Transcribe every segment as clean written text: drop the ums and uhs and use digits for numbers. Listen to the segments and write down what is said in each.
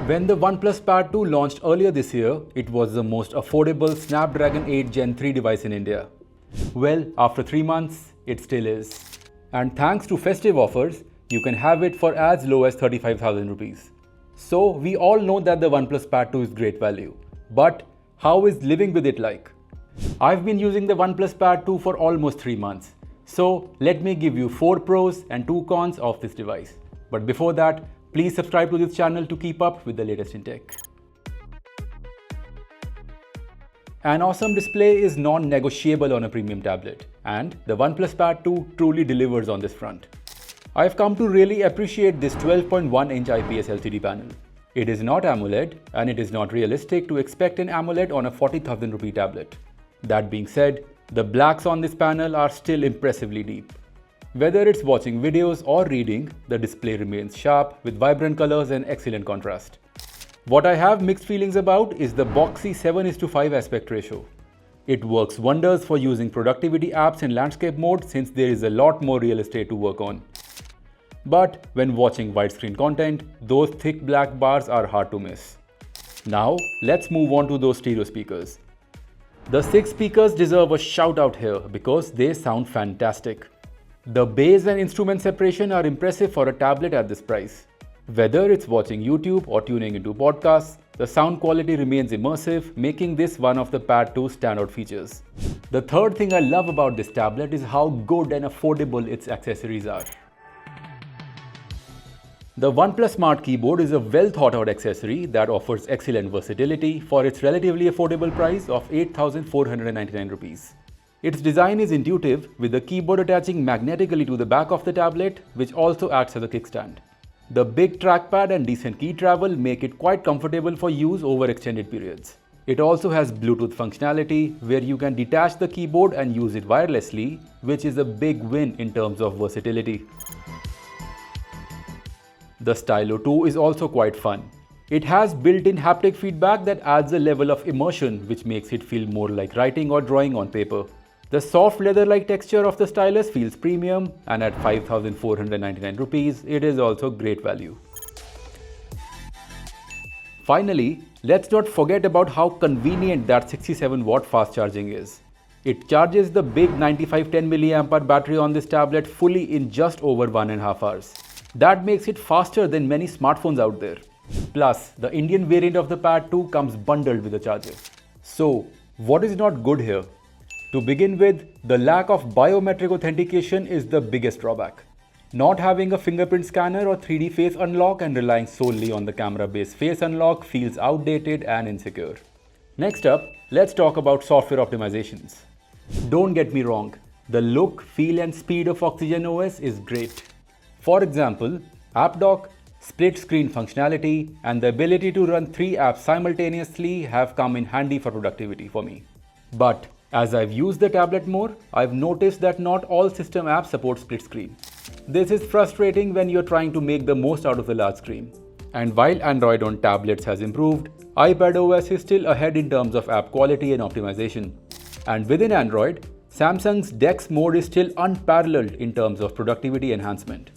When the OnePlus Pad 2 launched earlier this year, it was the most affordable Snapdragon 8 Gen 3 device in India. Well, after 3 months, it still is. And thanks to festive offers, you can have it for as low as 35,000 rupees. So, we all know that the OnePlus Pad 2 is great value. But how is living with it like? I've been using the OnePlus Pad 2 for almost 3 months. So, let me give you 4 pros and 2 cons of this device. But before that, please subscribe to this channel to keep up with the latest in tech. An awesome display is non-negotiable on a premium tablet, and the OnePlus Pad 2 truly delivers on this front. I've come to really appreciate this 12.1-inch IPS LCD panel. It is not AMOLED, and it is not realistic to expect an AMOLED on a 40,000 rupee tablet. That being said, the blacks on this panel are still impressively deep. Whether it's watching videos or reading, the display remains sharp with vibrant colors and excellent contrast. What I have mixed feelings about is the boxy 7:5 aspect ratio. It works wonders for using productivity apps in landscape mode since there is a lot more real estate to work on. But when watching widescreen content, those thick black bars are hard to miss. Now, let's move on to those stereo speakers. The 6 speakers deserve a shout out here because they sound fantastic. The bass and instrument separation are impressive for a tablet at this price. Whether it's watching YouTube or tuning into podcasts, the sound quality remains immersive, making this one of the Pad 2's standout features. The third thing I love about this tablet is how good and affordable its accessories are. The OnePlus Smart Keyboard is a well thought out accessory that offers excellent versatility for its relatively affordable price of 8,499 rupees. Its design is intuitive, with the keyboard attaching magnetically to the back of the tablet, which also acts as a kickstand. The big trackpad and decent key travel make it quite comfortable for use over extended periods. It also has Bluetooth functionality, where you can detach the keyboard and use it wirelessly, which is a big win in terms of versatility. The Stylo 2 is also quite fun. It has built-in haptic feedback that adds a level of immersion, which makes it feel more like writing or drawing on paper. The soft leather-like texture of the stylus feels premium, and at 5,499 rupees, it is also great value. Finally, let's not forget about how convenient that 67-watt fast charging is. It charges the big 9510 mAh battery on this tablet fully in just over 1.5 hours. That makes it faster than many smartphones out there. Plus, the Indian variant of the Pad 2 comes bundled with a charger. So, what is not good here? To begin with, the lack of biometric authentication is the biggest drawback. Not having a fingerprint scanner or 3D face unlock and relying solely on the camera-based face unlock feels outdated and insecure. Next up, let's talk about software optimizations. Don't get me wrong, the look, feel and speed of Oxygen OS is great. For example, App Dock, split screen functionality and the ability to run 3 apps simultaneously have come in handy for productivity for me. But as I've used the tablet more, I've noticed that not all system apps support split screen. This is frustrating when you're trying to make the most out of the large screen. And while Android on tablets has improved, iPadOS is still ahead in terms of app quality and optimization. And within Android, Samsung's DeX mode is still unparalleled in terms of productivity enhancement.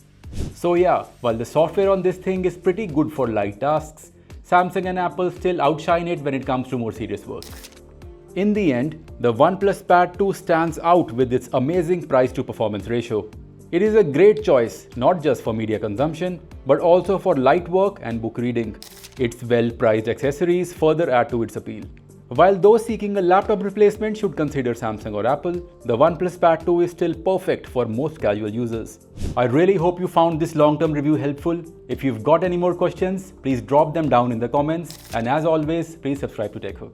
So yeah, while the software on this thing is pretty good for light tasks, Samsung and Apple still outshine it when it comes to more serious work. In the end, the OnePlus Pad 2 stands out with its amazing price to performance ratio. It is a great choice not just for media consumption, but also for light work and book reading. Its well-priced accessories further add to its appeal. While those seeking a laptop replacement should consider Samsung or Apple, the OnePlus Pad 2 is still perfect for most casual users. I really hope you found this long-term review helpful. If you've got any more questions, please drop them down in the comments. And as always, please subscribe to TechHook.